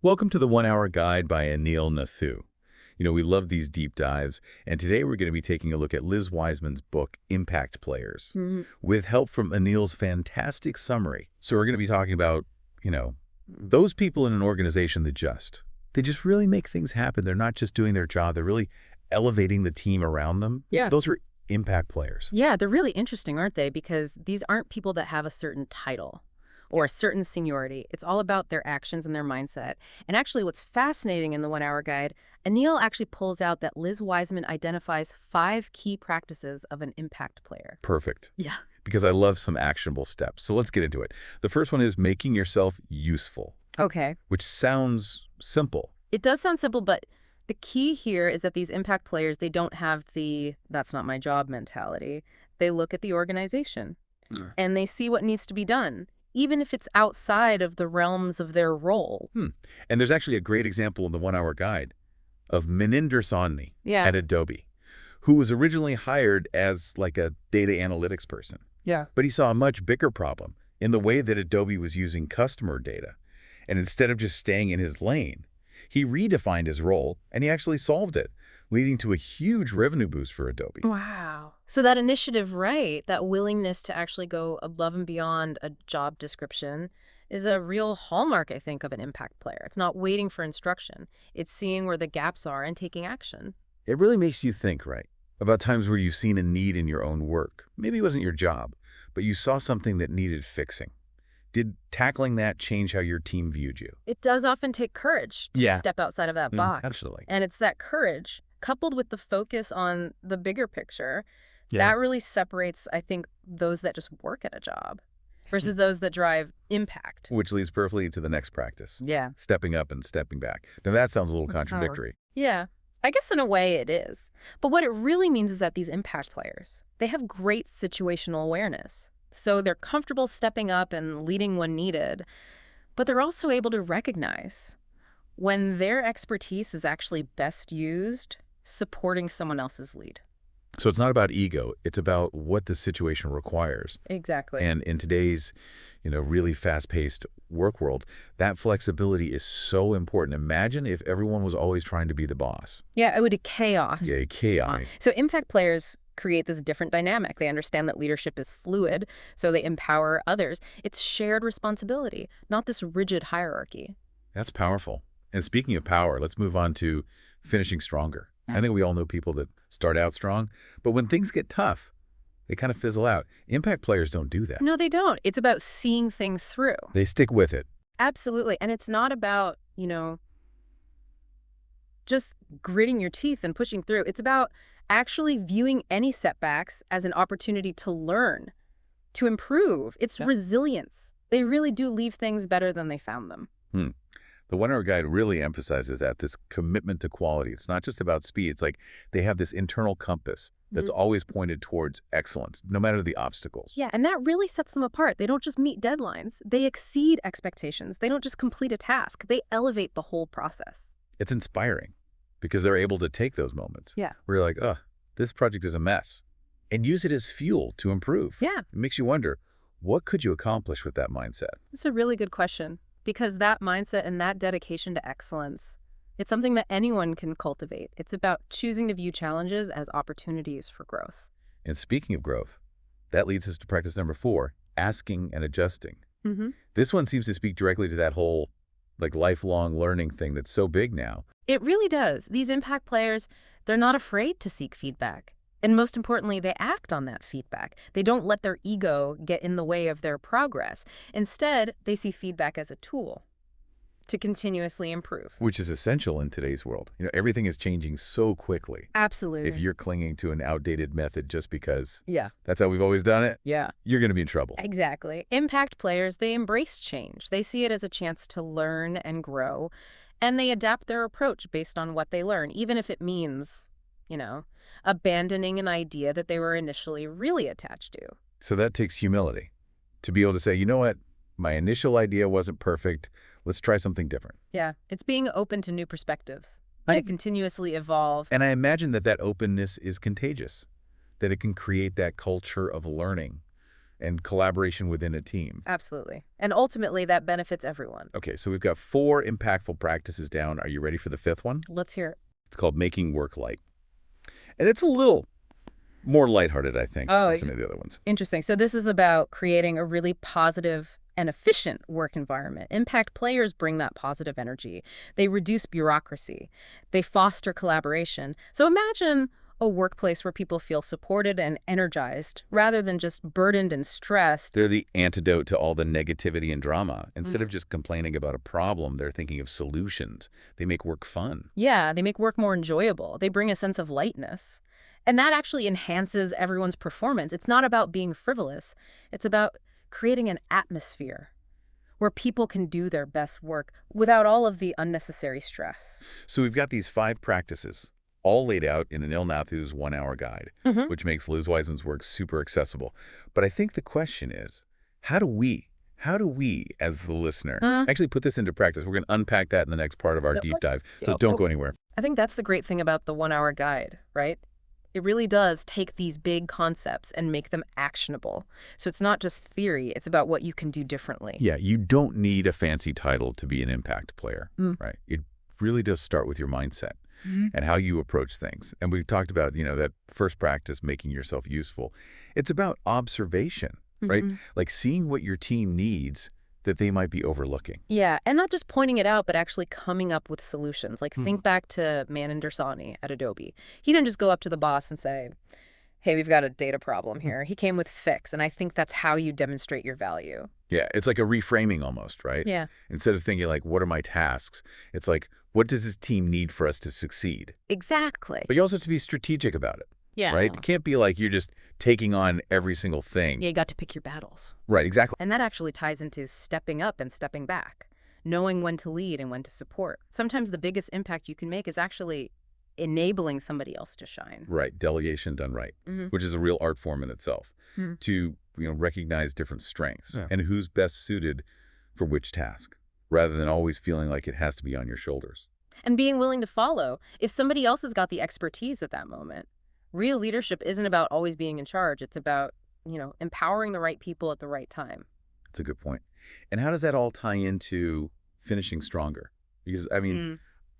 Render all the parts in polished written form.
Welcome to the 1 Hour Guide by Anil Nathu. We love these deep dives, and today we're going to be taking a look at Liz Wiseman's book, Impact Players, Mhm. with help from Anil's fantastic summary. So we're going to be talking about, those people in an organization they just really make things happen. They're not just doing their job, they're really elevating the team around them. Yeah. Those are impact players. Yeah, they're really interesting, aren't they? Because these aren't people that have a certain title or a certain seniority. It's all about their actions and their mindset. And actually, what's fascinating in the 1 Hour Guide, Anil actually pulls out that Liz Wiseman identifies 5 key practices of an impact player. Perfect. Yeah. Because I love some actionable steps. So let's get into it. The first one is making yourself useful, Okay. which sounds simple. It does sound simple, but the key here is that these impact players, they don't have the "that's not my job" mentality. They look at the organization and they see what needs to be done, even if it's outside of the realms of their role. And there's actually a great example in the 1 Hour Guide of Meninder Sawhney Yeah. at Adobe, who was originally hired as like a data analytics person. Yeah. But he saw a much bigger problem in the way that Adobe was using customer data. And instead of just staying in his lane, he redefined his role and he actually solved it, leading to a huge revenue boost for Adobe. Wow. So that initiative, right, that willingness to actually go above and beyond a job description is a real hallmark, I think, of an impact player. It's not waiting for instruction. It's seeing where the gaps are and taking action. It really makes you think, right, about times where you've seen a need in your own work. Maybe it wasn't your job, but you saw something that needed fixing. Did tackling that change how your team viewed you? It does often take courage to Yeah. step outside of that box. Absolutely. And it's that courage, coupled with the focus on the bigger picture, Yeah. that really separates, I think, those that just work at a job versus those that drive impact. Which leads perfectly to the next practice, Yeah. stepping up and stepping back. Now that sounds a little contradictory. Yeah, I guess in a way it is. But what it really means is that these impact players, they have great situational awareness. So they're comfortable stepping up and leading when needed, but they're also able to recognize when their expertise is actually best used supporting someone else's lead. So it's not about ego, it's about what the situation requires. Exactly. And in today's, really fast-paced work world, that flexibility is so important. Imagine if everyone was always trying to be the boss. Yeah, it would be chaos. Yeah, chaos. So impact players create this different dynamic. They understand that leadership is fluid, so they empower others. It's shared responsibility, not this rigid hierarchy. That's powerful. And speaking of power, let's move on to finishing stronger. I think we all know people that start out strong, but when things get tough, they kind of fizzle out. Impact players don't do that. No, they don't. It's about seeing things through. They stick with it. Absolutely. And it's not about, just gritting your teeth and pushing through. It's about actually viewing any setbacks as an opportunity to learn, to improve. It's resilience. They really do leave things better than they found them. The 1 Hour Guide really emphasizes that, this commitment to quality. It's not just about speed. It's like they have this internal compass that's always pointed towards excellence, no matter the obstacles. Yeah, and that really sets them apart. They don't just meet deadlines. They exceed expectations. They don't just complete a task. They elevate the whole process. It's inspiring because they're able to take those moments Yeah. where you're like, oh, this project is a mess, and use it as fuel to improve. Yeah. It makes you wonder, what could you accomplish with that mindset? It's a really good question because that mindset and that dedication to excellence, it's something that anyone can cultivate. It's about choosing to view challenges as opportunities for growth. And speaking of growth, that leads us to practice number 4, asking and adjusting. This one seems to speak directly to that whole lifelong learning thing that's so big now. It really does. These impact players, they're not afraid to seek feedback. And most importantly, they act on that feedback. They don't let their ego get in the way of their progress. Instead, they see feedback as a tool to continuously improve. Which is essential in today's world. Everything is changing so quickly. Absolutely. If you're clinging to an outdated method just because Yeah. that's how we've always done it, Yeah. you're going to be in trouble. Exactly. Impact players, they embrace change. They see it as a chance to learn and grow, and they adapt their approach based on what they learn, even if it means, abandoning an idea that they were initially really attached to. So that takes humility to be able to say, you know what, my initial idea wasn't perfect. Let's try something different. Yeah, it's being open to new perspectives, to continuously evolve. And I imagine that openness is contagious, that it can create that culture of learning and collaboration within a team. Absolutely. And ultimately, that benefits everyone. Okay, so we've got 4 impactful practices down. Are you ready for the 5th one? Let's hear it. It's called making work light. And it's a little more lighthearted, I think, Oh, than some of the other ones. interesting. So this is about creating a really positive and efficient work environment. Impact players bring that positive energy. They reduce bureaucracy. They foster collaboration. So imagine a workplace where people feel supported and energized rather than just burdened and stressed. They're the antidote to all the negativity and drama. Instead of just complaining about a problem, they're thinking of solutions. They make work fun. Yeah, they make work more enjoyable. They bring a sense of lightness. And that actually enhances everyone's performance. It's not about being frivolous. It's about creating an atmosphere where people can do their best work without all of the unnecessary stress. So we've got these 5 practices, all laid out in Anil Nathu's 1-hour guide, which makes Liz Wiseman's work super accessible. But I think the question is, how do we, as the listener, actually put this into practice? We're going to unpack that in the next part of our deep dive, so don't go anywhere. I think that's the great thing about the 1-hour guide, right? It really does take these big concepts and make them actionable. So it's not just theory, it's about what you can do differently. Yeah, you don't need a fancy title to be an impact player, right? It really does start with your mindset and how you approach things. And we talked about, that first practice, making yourself useful. It's about observation, right? Like seeing what your team needs that they might be overlooking. Yeah, and not just pointing it out, but actually coming up with solutions. Like think back to Maninder Sawhney at Adobe. He didn't just go up to the boss and say, hey, we've got a data problem here. He came with fix, and I think that's how you demonstrate your value. Yeah, it's like a reframing almost, right? Yeah. Instead of thinking like, what are my tasks? It's like, what does this team need for us to succeed? Exactly. But you also have to be strategic about it. Yeah. Right? It can't be like you're just taking on every single thing. Yeah, you got to pick your battles. Right, exactly. And that actually ties into stepping up and stepping back, knowing when to lead and when to support. Sometimes the biggest impact you can make is actually enabling somebody else to shine. Right, delegation done right, which is a real art form in itself, to recognize different strengths and who's best suited for which task, rather than always feeling like it has to be on your shoulders. And being willing to follow if somebody else has got the expertise at that moment. Real leadership isn't about always being in charge. It's about, empowering the right people at the right time. That's a good point. And how does that all tie into finishing stronger? Because,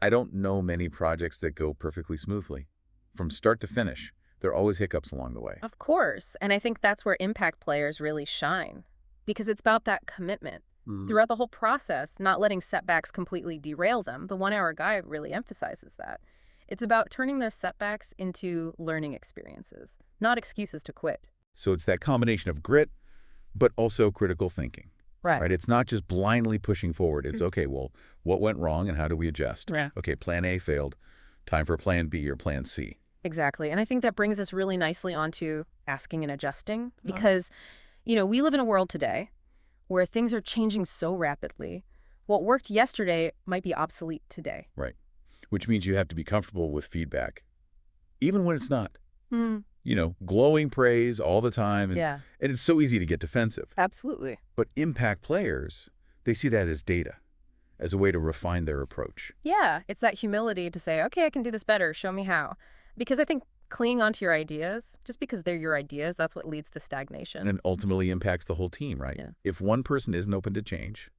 I don't know many projects that go perfectly smoothly. From start to finish, there are always hiccups along the way. Of course. And I think that's where impact players really shine, because it's about that commitment. Throughout the whole process, not letting setbacks completely derail them. The 1-hour guide really emphasizes that. It's about turning their setbacks into learning experiences, not excuses to quit. So it's that combination of grit, but also critical thinking. Right. It's not just blindly pushing forward. It's, okay, well, what went wrong and how do we adjust? Yeah. Okay, plan A failed. Time for plan B or plan C. Exactly. And I think that brings us really nicely onto asking and adjusting, because, we live in a world today where things are changing so rapidly. What worked yesterday might be obsolete today. Right. Which means you have to be comfortable with feedback, even when it's not. Glowing praise all the time. And it's so easy to get defensive. Absolutely. But impact players, they see that as data, as a way to refine their approach. Yeah, it's that humility to say, okay, I can do this better. Show me how. Because I think clinging onto your ideas, just because they're your ideas, that's what leads to stagnation. And ultimately impacts the whole team, right? Yeah. If one person isn't open to change,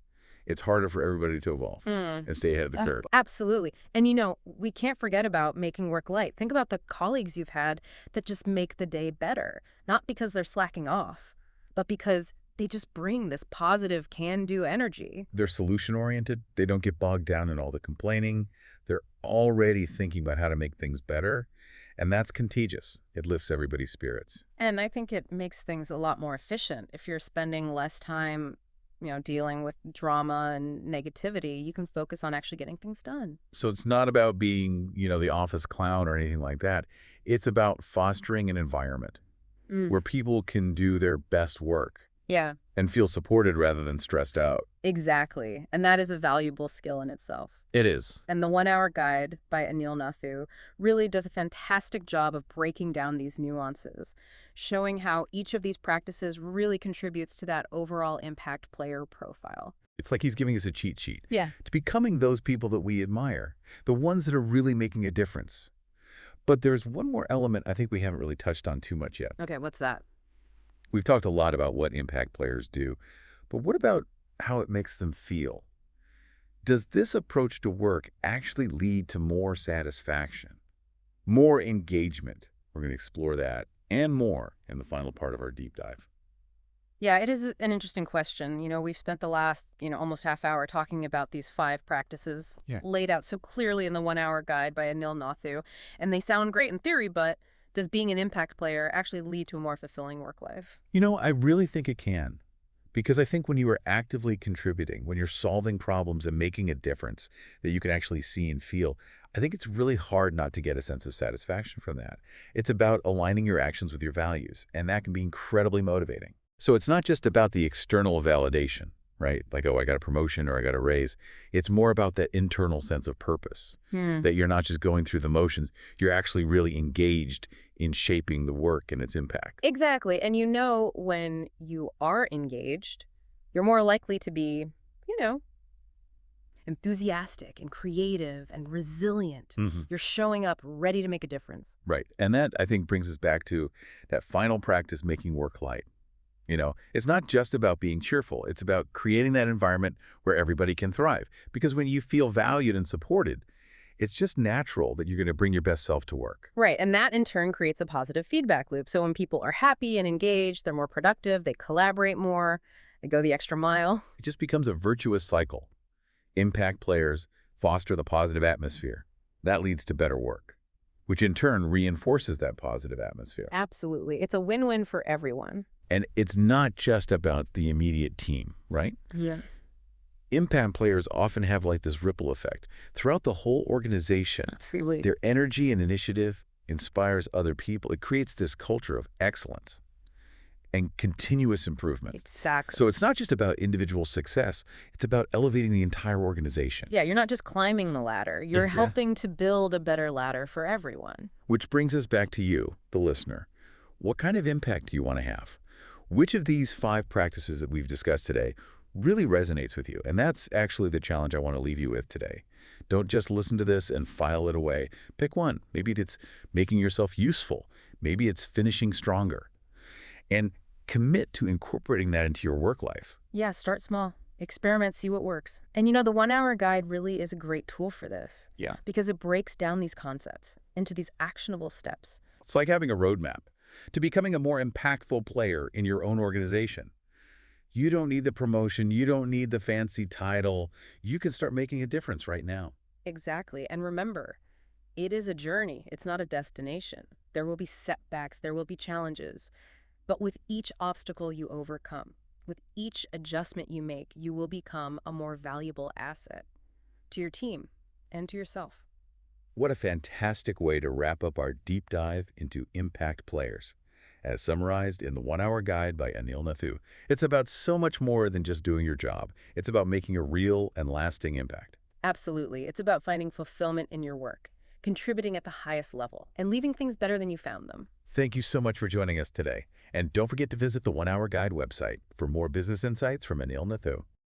it's harder for everybody to evolve and stay ahead of the curve. Absolutely. And, we can't forget about making work light. Think about the colleagues you've had that just make the day better, not because they're slacking off, but because they just bring this positive can-do energy. They're solution-oriented. They don't get bogged down in all the complaining. They're already thinking about how to make things better, and that's contagious. It lifts everybody's spirits. And I think it makes things a lot more efficient. If you're spending less time dealing with drama and negativity, you can focus on actually getting things done. So it's not about being, the office clown or anything like that. It's about fostering an environment where people can do their best work. Yeah. And feel supported rather than stressed out. Exactly. And that is a valuable skill in itself. It is. And the 1-hour guide by Anil Nathu really does a fantastic job of breaking down these nuances, showing how each of these practices really contributes to that overall impact player profile. It's like he's giving us a cheat sheet. Yeah. To becoming those people that we admire, the ones that are really making a difference. But there's one more element I think we haven't really touched on too much yet. Okay, what's that? We've talked a lot about what impact players do, but what about how it makes them feel? Does this approach to work actually lead to more satisfaction, more engagement? We're going to explore that and more in the final part of our deep dive. Yeah, it is an interesting question. We've spent the last, almost half hour talking about these 5 practices Yeah. laid out so clearly in the 1 Hour Guide by Anil Nathu. And they sound great in theory, but does being an impact player actually lead to a more fulfilling work life? I really think it can. Because I think when you are actively contributing, when you're solving problems and making a difference that you can actually see and feel, I think it's really hard not to get a sense of satisfaction from that. It's about aligning your actions with your values, and that can be incredibly motivating. So it's not just about the external validation, right? Like, oh, I got a promotion or I got a raise. It's more about that internal sense of purpose, Hmm. that you're not just going through the motions, you're actually really engaged in shaping the work and its impact. Exactly. And when you are engaged, you're more likely to be, you know, enthusiastic and creative and resilient. Mhm. You're showing up ready to make a difference. Right. And that, I think, brings us back to that final practice, making work light. It's not just about being cheerful. It's about creating that environment where everybody can thrive. Because when you feel valued and supported, it's just natural that you're going to bring your best self to work. Right. And that in turn creates a positive feedback loop. So when people are happy and engaged, they're more productive, they collaborate more, they go the extra mile. It just becomes a virtuous cycle. Impact players foster the positive atmosphere. That leads to better work, which in turn reinforces that positive atmosphere. Absolutely. It's a win-win for everyone. And it's not just about the immediate team, right? Yeah. Impact players often have like this ripple effect throughout the whole organization. Absolutely. Their energy and initiative inspires other people. It creates this culture of excellence and continuous improvement. Exactly. So it's not just about individual success, it's about elevating the entire organization. Yeah, you're not just climbing the ladder. You're Yeah. helping to build a better ladder for everyone. Which brings us back to you, the listener. What kind of impact do you want to have? Which of these 5 practices that we've discussed today really resonates with you? And that's actually the challenge I want to leave you with today. Don't just listen to this and file it away. Pick one. Maybe it's making yourself useful. Maybe it's finishing stronger. And commit to incorporating that into your work life. Yeah, start small. Experiment, see what works. And the 1 Hour Guide really is a great tool for this Yeah. because it breaks down these concepts into these actionable steps. It's like having a roadmap to becoming a more impactful player in your own organization. You don't need the promotion. You don't need the fancy title. You can start making a difference right now. Exactly. And remember, it is a journey. It's not a destination. There will be setbacks. There will be challenges. But with each obstacle you overcome, with each adjustment you make, you will become a more valuable asset to your team and to yourself. What a fantastic way to wrap up our deep dive into impact players. As summarized in the 1 Hour Guide by Anil Nathu, it's about so much more than just doing your job. It's about making a real and lasting impact. Absolutely. It's about finding fulfillment in your work, contributing at the highest level, and leaving things better than you found them. Thank you so much for joining us today. And don't forget to visit the 1 Hour Guide website for more business insights from Anil Nathu.